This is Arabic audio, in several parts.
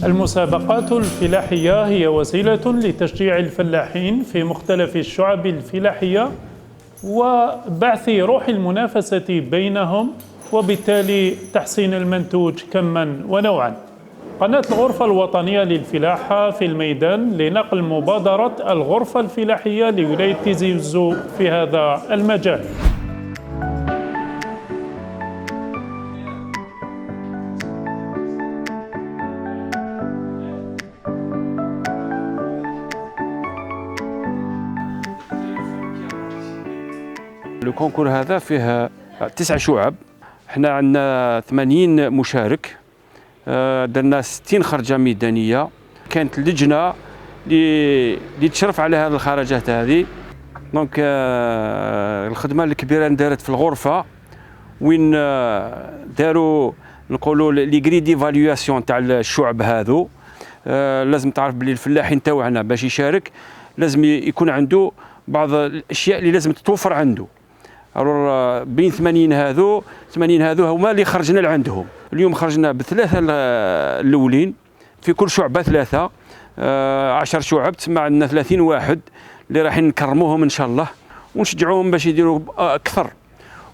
المسابقات الفلاحية هي وسيلة لتشجيع الفلاحين في مختلف الشعب الفلاحية وبعث روح المنافسة بينهم، وبالتالي تحسين المنتوج كما ونوعا. قناة الغرفة الوطنية للفلاحة في الميدان لنقل مبادرة الغرفة الفلاحية لولاية تيزي وزو في هذا المجال. الكونكور هذا فيه 9 شعب، احنا عندنا 80 مشارك، درنا 60 خرجة ميدانية. كانت لجنة اللي تشرف على هذه الخرجات هذه. دونك الخدمة الكبيرة اندارت في الغرفة وين داروا نقولوا لي غري ديفاليواسيون تاع الشعب هذو. لازم تعرف بلي الفلاحين تاعنا باش يشارك لازم يكون عنده بعض الاشياء اللي لازم تتوفر عنده. بين 80 هذو هما اللي خرجنا لعندهم. اليوم خرجنا بثلاثه الاولين في كل شعبه 3، 10 شعب، تسمى عندنا 30 واحد اللي راح نكرموهم ان شاء الله ونشجعوهم باش يديروا اكثر.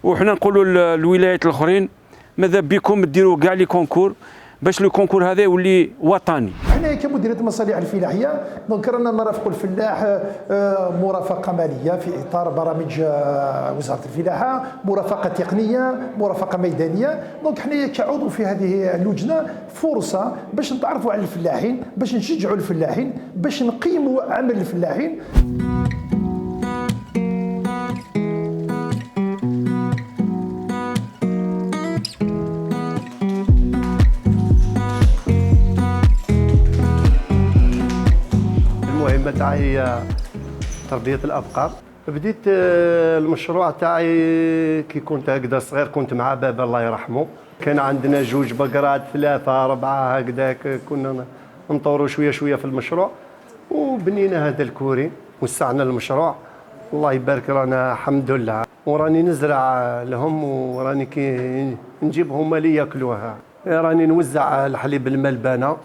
وحنا نقولوا للولايات الاخرين ماذا بكم ديروا كاع لي كونكور باش لو كونكور هذا يولي وطني. احنا كمديريه المصالح الفلاحيه دونك رانا نرافقوا الفلاح مرافقه ماليه في اطار برامج وزاره الفلاحه، مرافقه تقنيه، مرافقه ميدانيه. دونك احنا كعضو في هذه اللجنه فرصه باش نتعرفوا على الفلاحين، باش نشجعوا الفلاحين، باش نقيموا عمل الفلاحين. المهمة تاعي هي تربية الأبقار. بديت المشروع تاعي كي كنت هكذا صغير، كنت مع بابا الله يرحمه. كان عندنا 2 بقرات 3 4 هكذاك، كنا نطوروا شوية شوية في المشروع وبنينا هذا الكوري، وسعنا المشروع الله يبارك. رانا الحمد لله وراني نزرع لهم وراني كي نجيبهم اللي ياكلوها. راني نوزع الحليب الملبنة،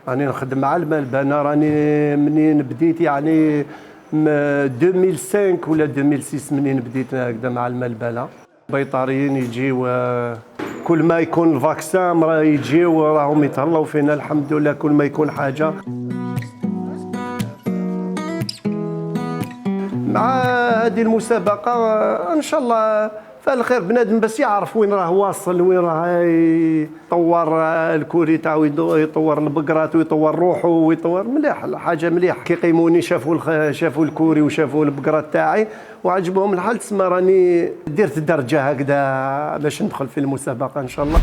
راني نخدم مع الملبنة. راني منين بديت يعني 2005 ولا 2006 منين بديت هكذا مع الملبنة. بيطاريين يجيو كل ما يكون الفاكسان يجيو راهم يتهلاو فينا الحمد لله. كل ما يكون حاجة مع هذه المسابقة ان شاء الله فالخير بنادم بس يعرف وين راه واصل، وين راه يطور الكوري تاعو، يطور البقرات ويطور روحه ويطور مليح. حاجه مليح كي قيموني شافوا الكوري وشافوا البقرات تاعي وعجبهم الحال، تسمى راني درت درجه هكذا باش ندخل في المسابقه ان شاء الله.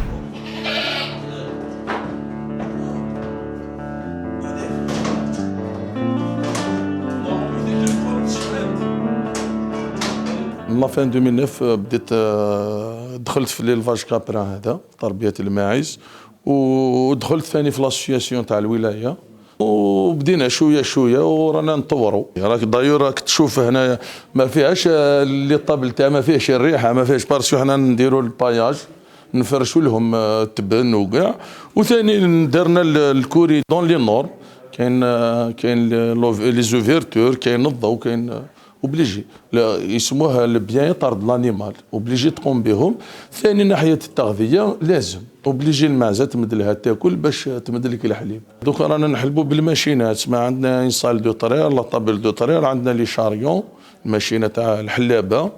من فان 2009 بديت دخلت في ليلفاج كابران هذا تربيه الماعز، ودخلت ثاني في لاسوسياسيون تاع الولايه وبدينا شويه شويه ورانا نطوروا. راك دايور راك تشوف هنا ما فيهاش اللي طابل تاع ما فيهش الريحه، ما فيهش بارسكو حنا نديروا الباياج نفرشوا لهم التبن وكاع. وثاني درنا الكوري دون لي نورم، كاين لي زوفيرتور، كاين الضوء، كاين اوبليجي يسموها البيان يطرد لانيمال، اوبليجي تقوم بهم. ثاني ناحيه التغذيه لازم اوبليجي المعزه تمد لها تاكل باش تمد لك الحليب. دوك رانا نحلبوا بالماشينات، ما عندنا انسال دو طرير لا طابل دو طرير، عندنا لي شاريون الماشينه تاع الحلابه.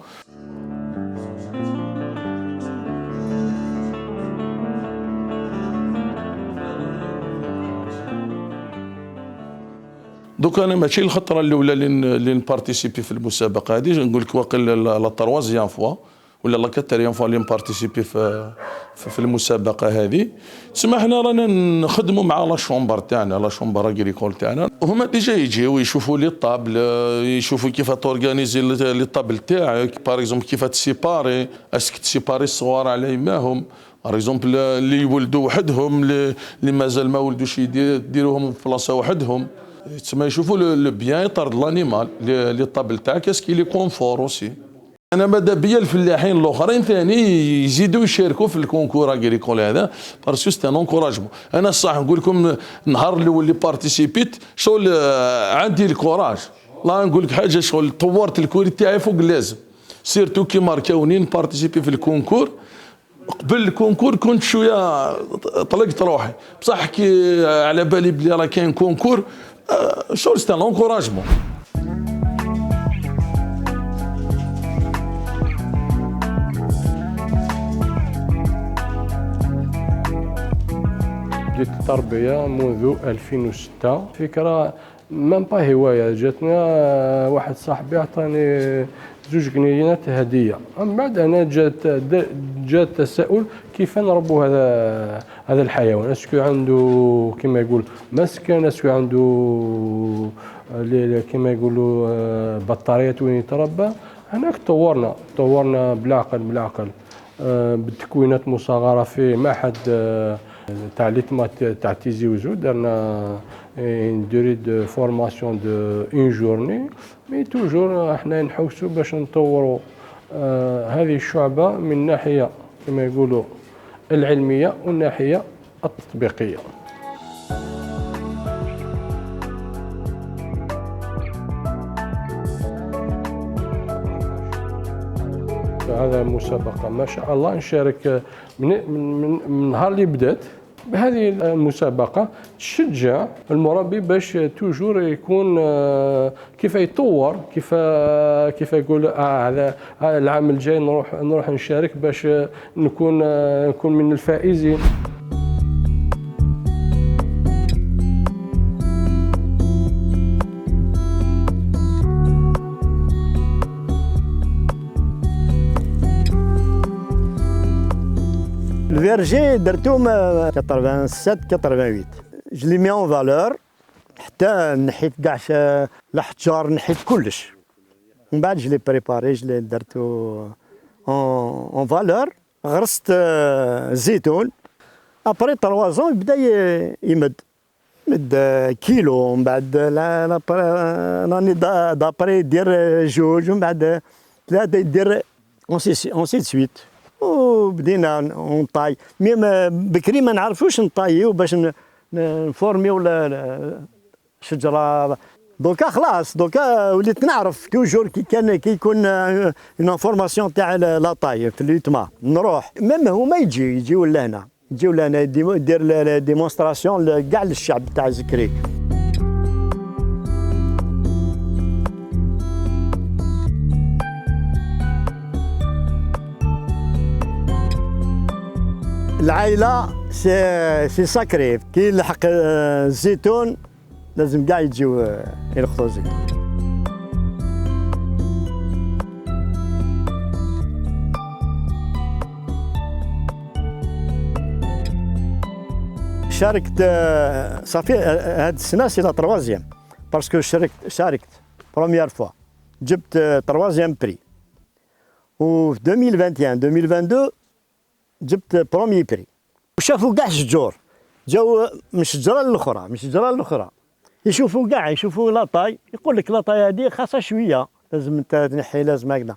دوك انا ماشي الخطره الاولى اللي نبارتيسيبي في المسابقه هذه، نقول لك واقيلا لا تروازيام فوا ولا لا كاتريام فوا اللي نبارتيسيبي في المسابقه هذه. تسمى حنا رانا نخدموا مع لا شومبر تاعنا، لا شومبر اغريكول تاعنا. هما ديجا يجيو يشوفوا لي طابل، يشوفوا كيف تورغانيزي لي طابل تاعك، باغ اكزومبل كيف تسيباري، اسك تسيباري الصغار على يماهم، باغ اكزومبل اللي يولدوا وحدهم، اللي مازال ما ولدوش يديروهم في بلاصه وحدهم. تسمى يشوفوا لو بيان يطرد لانيمال لي طابل تاعك اسكي لي كونفور اوسي. انا ماذا بيا الفلاحين الاخرين ثاني يزيدوا يشاركوا في الكونكور اغريكول هذا باسكو سي ان انكوراجمون. انا الصح نقول لكم النهار اللي بارتيسيبيت شغل عندي الكوراج. لا نقول لك حاجه شغل طورت الكوري تاعي فوق اللازم، سيرتو كي ماركاوني نبارتيسيبي في الكونكور. قبل الكونكور كنت شويه طلقت روحي، بصح كي على بالي بلي راه كاين كونكور شغل سي ان انكوراجمون. بديت التربية منذ 2006. فكرة مام با هواية، جاتنا واحد صاحبي عطاني 2 جنينات هدية. من بعد أنا جات تساؤل كيف نربوا هذا الحيوان، اسكو عنده كما يقول مسكن، اسكو عنده كما يقولوا بطاريات وين يتربى. هناك طورنا بالعقل بالتكوينات مصغرة في معهد تاع ليتما تاع تيزي وزو. درنا ان دوري دو فورماسيون دو اون جورني، مي توجور احنا نحوسوا باش نطوروا هذه الشعبة من ناحية كما يقولوا العلمية والناحية التطبيقية. هذا المسابقة ما شاء الله نشارك من نهار اللي بدات بهذه المسابقة. تشجع المربي باش توجور يكون كيف يطور، كيف يقول هذا العام الجاي نروح نشارك باش نكون من الفائزين. الفيرجي درتهم 87 88 جلي مي اون فالور، حتى نحيت كاع الاحجار، نحيت كلش. من بعد جلي بريباري، جلي درتو اون فالور. غرست زيتون، ابري 3 زون بدا يمد كيلو. من بعد لاني دابري يدير 2، ومن بعد 3 يدير اون سي سويت. وبدينا نطاي، بكري ما نعرفوش نطايو باش نفورميو الشجره. دوكا خلاص، دوكا وليت نعرف توجور كي يكون اون فورماسيون تاع لا طاي في اليوتما نروح. ميم هما يجيو لهنا يدير ديمونستراسيون كاع للشعب تاع زكري. العائلة سي ساكري، كي يلحق الزيتون لازم كاع يجيو يلقطوا الزيتون. شاركت صافي هاد السنة سي لا 3 باسكو شاركت بروميير فوا، جبت 3 بري. و في 2021 2022 جبت بروميي بري. وشافوا كاع الشجور، جاو من شجره للاخرى، يشوفوا لاطاي، يقول لك لاطاي هذه خاصها شويه، لازم انت تنحي، لازم هكذا.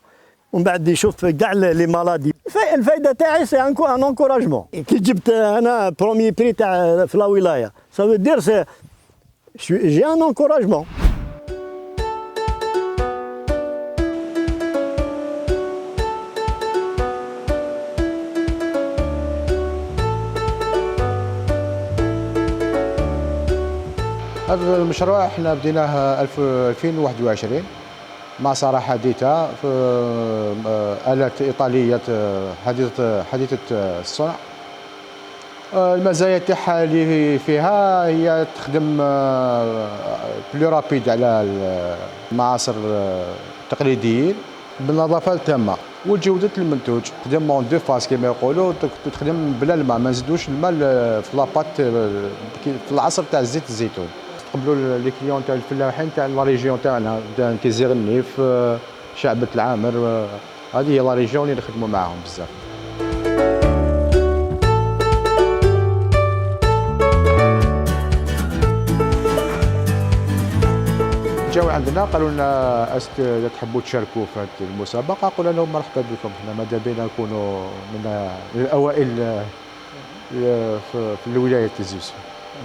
ومن بعد يشوف كاع لي مالادي. الفائده تاعي سي ان انكوراجمون. كي جبت انا بروميي بري تاع في لا ولايه، سا دير سي جي ان انكوراجمون. هذا المشروع احنا بديناه 2021 مع سارة حديثة في آلات إيطالية حديثة الصنع. المزايا تاعها اللي فيها هي تخدم بلو رابيد على المعاصر التقليديين بالنظافة التامة وجودة المنتوج. تخدم مون دو فاس كما يقولوا، تخدم بلا الماء، ما نزيدوش الماء في لاباط في العصر تاع زيت الزيتون. قبلوا لي كليون تاع الفلاحين تاع لا ريجيون تاعنا، كيزيغ النيف، شعبة العامر، هذه هي لا ريجيون اللي نخدموا معاهم بزاف. جاوا عندنا قالوا لنا اذا تحبوا تشاركوا في هذه المسابقه، قلنا لهم مرحبا بكم، حنا ماذا بينا نكونوا من الاوائل في الولايه الزوز.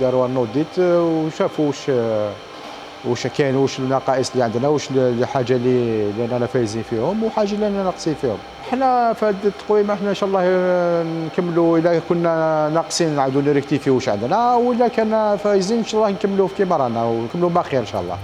داروا النوديت وشافوا واش كاين، واش النقائص اللي عندنا، واش الحاجه اللي رانا فايزين فيهم وحاجه اللي رانا ناقصين فيهم. حنا في هذه التقويمه حنا ان شاء الله نكملوا، اذا كنا ناقصين نعاودوا نريكتيفيو واش عندنا، ولا كان فايزين ان شاء الله نكملوا كيما رانا ونكملوا ما خير ان شاء الله.